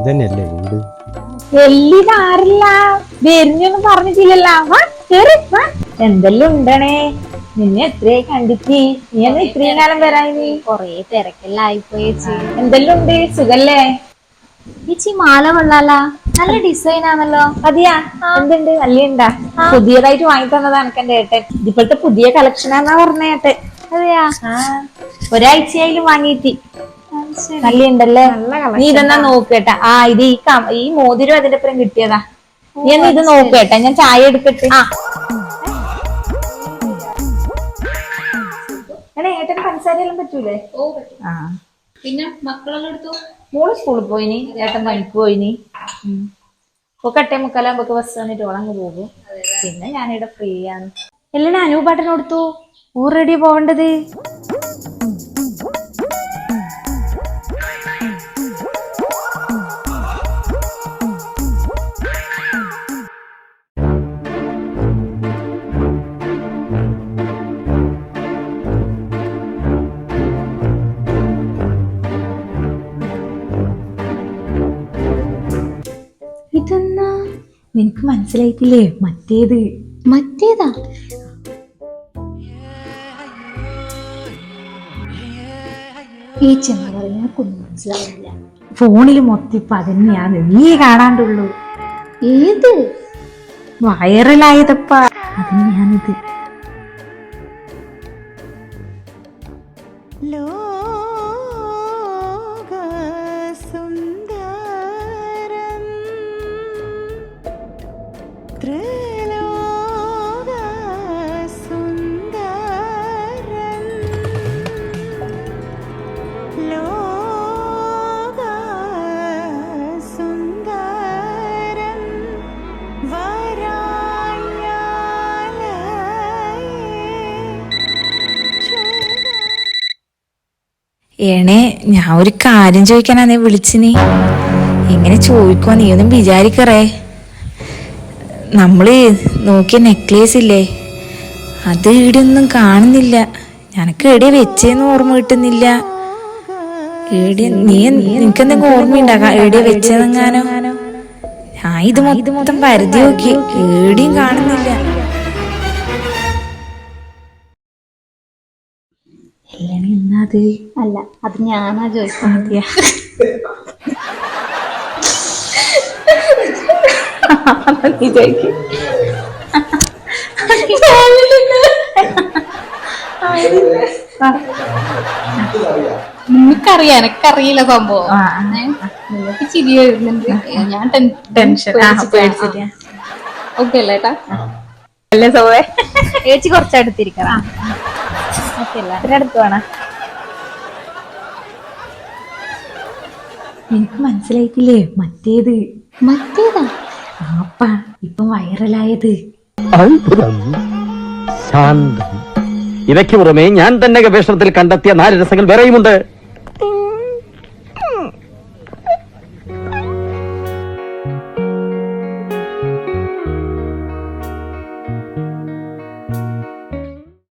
ഇതന്നെയല്ലേ വീട്? എല്ലിതാറില്ല വരുന്നൊന്നും പറഞ്ഞിട്ടില്ലല്ലോ. എന്തെല്ലാം ഉണ്ടണേ, നിന്നെ എത്രയായി കണ്ടിട്ട്? നീ എന്ന് ഇത്രയും കാലം വരായി? കൊറേ തിരക്കെല്ലാം ആയിപ്പോയി ചേച്ചി. എന്തെല്ലാം ഉണ്ട്, സുഖല്ലേ? ചേച്ചി മാല കൊള്ളാല, നല്ല ഡിസൈൻ ആണല്ലോ. അതെയാ, എന്തുണ്ട്, നല്ലുണ്ടാ? പുതിയതായിട്ട് വാങ്ങി തന്നതാ എനക്ക് എന്റെ ഏട്ടൻ. ഇപ്പോഴത്തെ പുതിയ കളക്ഷനാന്നാ പറഞ്ഞ ഏട്ടൻ. അതെയാ? ഒരാഴ്ചയായാലും വാങ്ങീട്ട്. നല്ലുണ്ടല്ലേ? നീ ഇതെന്നാ നോക്കേട്ടാ. ഇത് ഈ മോതിരം അതിന്റെ ഒപ്പം കിട്ടിയതാ. നീ ഒന്ന് ഇത് നോക്കേട്ടാ, ഞാൻ ചായ എടുക്കട്ടെ. എടാ, ഏട്ടന് പഞ്ചസാരയെല്ലാം പറ്റൂലേ? പിന്നെ മക്കളെല്ലാം എടുത്തു. മോള് സ്കൂളിൽ പോയിനി, ഏട്ടൻ പണിക്ക് പോയിനി. ഇപ്പൊ 8:45 ബസ് വന്നിട്ട് ഓളങ്ങ് പോകും. പിന്നെ ഞാനിവിടെ ഫ്രീ ആണ്. എല്ലാം അനൂപാട്ടൻ കൊടുത്തു. ഊർ റെഡി പോവേണ്ടത്. ഇതെന്നാ നിനക്ക് മനസ്സിലായിട്ടില്ലേ? മറ്റേതാ? ഈ ചെന്ന് പറഞ്ഞൊന്നും മനസ്സിലാവില്ല. ഫോണില് മൊത്തം ഇപ്പൊ അതന്നെയാണ്, നീ കാണാണ്ടുള്ളൂ. ഏത് വൈറലായതപ്പ അതന്നെയാണിത്. ഏണേ, ഞാൻ ഒരു കാര്യം ചോദിക്കാനാ നീ വിളിച്ചിനി. ഇങ്ങനെ ചോദിക്കുവാ നീ ഒന്നും വിചാരിക്കറേ. നമ്മള് നോക്കിയ നെക്ലേസ് ഇല്ലേ, അത് ഈടൊന്നും കാണുന്നില്ല. ഞാനൊക്കെ എവിടെയാ വെച്ചേന്ന് ഓർമ്മ കിട്ടുന്നില്ല. നിനക്കെന്തെങ്കിലും ഓർമ്മയുണ്ടാകാം എവിടെയാ വെച്ചതെങ്ങാനോ? ഇത് മൊത്തം പരിധി നോക്കി, എവിടെയും കാണുന്നില്ല. അല്ല, അത് ഞാനാ ചോദിക്കുന്നത്. നിനക്കറിയാം, എനക്കറിയില്ല സംഭവം. നിനക്ക് ചിരി വരുന്നുണ്ട്, ഞാൻ ടെൻഷൻ ഓക്കെ അല്ലേ ഏട്ടാ? അല്ലേ സോവേ? ചേച്ചി കുറച്ചടുത്തിരിക്കണം. അടുത്ത് വേണം. നിനക്ക് മനസ്സിലായിട്ടില്ലേ? മറ്റേതാ? ആപ്പാ ഇപ്പൊ വൈറലായത്. അത്ഭുതം, ശാന്തം. ഇവയ്ക്ക് പുറമെ ഞാൻ തന്നെ ഗവേഷണത്തിൽ കണ്ടെത്തിയ 4 രസങ്ങൾ വേറെയുമുണ്ട്.